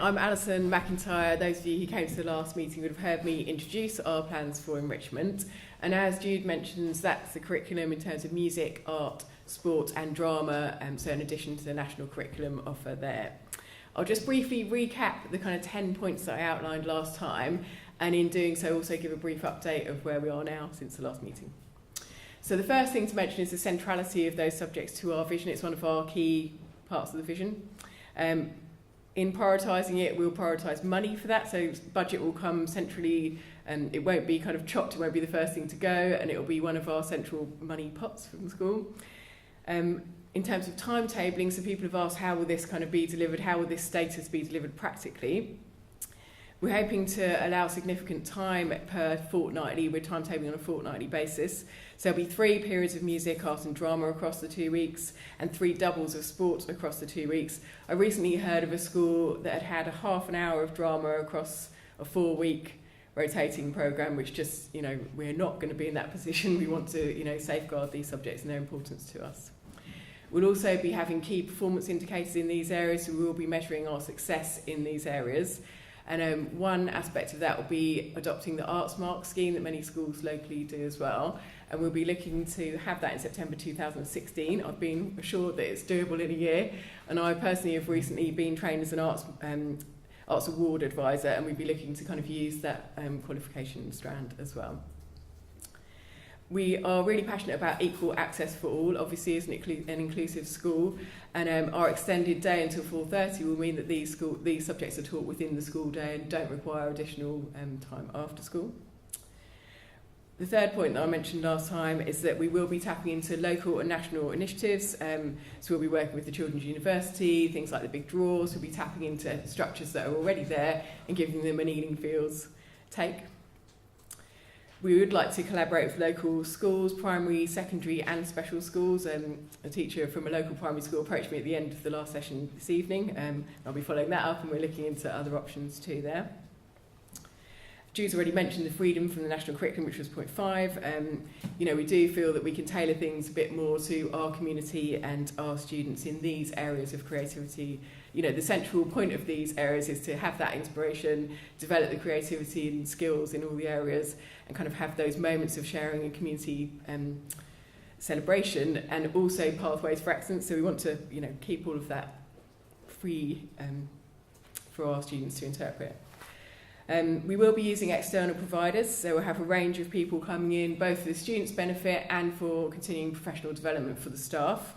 I'm Alison McIntyre. Those of you who came to the last meeting would have heard me introduce our plans for Enrichment. And as Jude mentions, that's the curriculum in terms of music, art, sport and drama, so in addition to the national curriculum offer there. I'll just briefly recap the kind of 10 points that I outlined last time, and in doing so also give a brief update of where we are now since the last meeting. So the first thing to mention is the centrality of those subjects to our vision. It's one of our key parts of the vision. In prioritising it, we'll prioritise money for that, so budget will come centrally, and it won't be kind of chopped, it won't be the first thing to go, and it will be one of our central money pots from the school. In terms of timetabling, so people have asked how will this kind of be delivered, how will this status be delivered practically? We're hoping to allow significant time per fortnightly, we're timetabling on a fortnightly basis. So there'll be 3 periods of music, art and drama across the 2 weeks and 3 doubles of sport across the 2 weeks. I recently heard of a school that had had a half an hour of drama across a 4-week rotating programme, which just, we're not going to be in that position. We want to, safeguard these subjects and their importance to us. We'll also be having key performance indicators in these areas, so we will be measuring our success in these areas. And one aspect of that will be adopting the Arts Mark scheme that many schools locally do as well. And we'll be looking to have that in September 2016. I've been assured that it's doable in a year. And I personally have recently been trained as an Arts Award advisor, and we'll be looking to kind of use that qualification strand as well. We are really passionate about equal access for all, obviously as an inclusive school, and our extended day until 4:30 will mean that these subjects are taught within the school day and don't require additional time after school. The third point that I mentioned last time is that we will be tapping into local and national initiatives, so we'll be working with the Children's University, things like the Big Draws, we'll be tapping into structures that are already there and giving them an Ealing Fields take. We would like to collaborate with local schools, primary, secondary and special schools. A teacher from a local primary school approached me at the end of the last session this evening. I'll be following that up, and we're looking into other options too there. Jude's already mentioned the freedom from the national curriculum, which was point 5. We do feel that we can tailor things a bit more to our community and our students in these areas of creativity. The central point of these areas is to have that inspiration, develop the creativity and skills in all the areas, and kind of have those moments of sharing and community celebration, and also pathways for excellence. So we want to, keep all of that free for our students to interpret. We will be using external providers, so we'll have a range of people coming in, both for the students' benefit and for continuing professional development for the staff.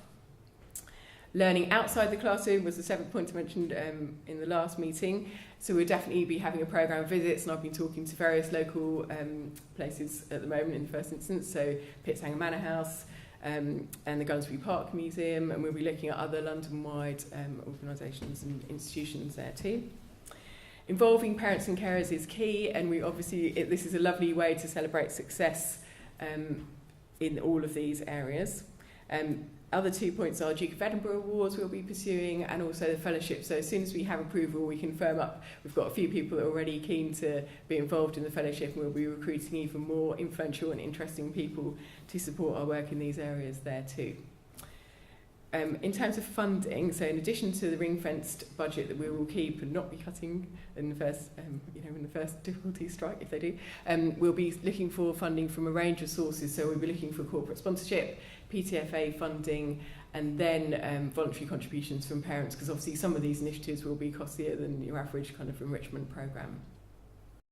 Learning outside the classroom was the 7th point I mentioned in the last meeting. So we'll definitely be having a programme of visits, and I've been talking to various local places at the moment in the first instance, so Pittshanger Manor House and the Gunsbury Park Museum, and we'll be looking at other London-wide organisations and institutions there too. Involving parents and carers is key, and this is a lovely way to celebrate success in all of these areas. Other 2 points are Duke of Edinburgh Awards we'll be pursuing, and also the fellowship. So as soon as we have approval, we can firm up. We've got a few people that are already keen to be involved in the fellowship, and we'll be recruiting even more influential and interesting people to support our work in these areas there too. In terms of funding, so in addition to the ring-fenced budget that we will keep and not be cutting in the first, when the first difficulties strike, if they do, we'll be looking for funding from a range of sources. So we'll be looking for corporate sponsorship, PTFA funding, and then voluntary contributions from parents, because obviously some of these initiatives will be costlier than your average kind of enrichment programme.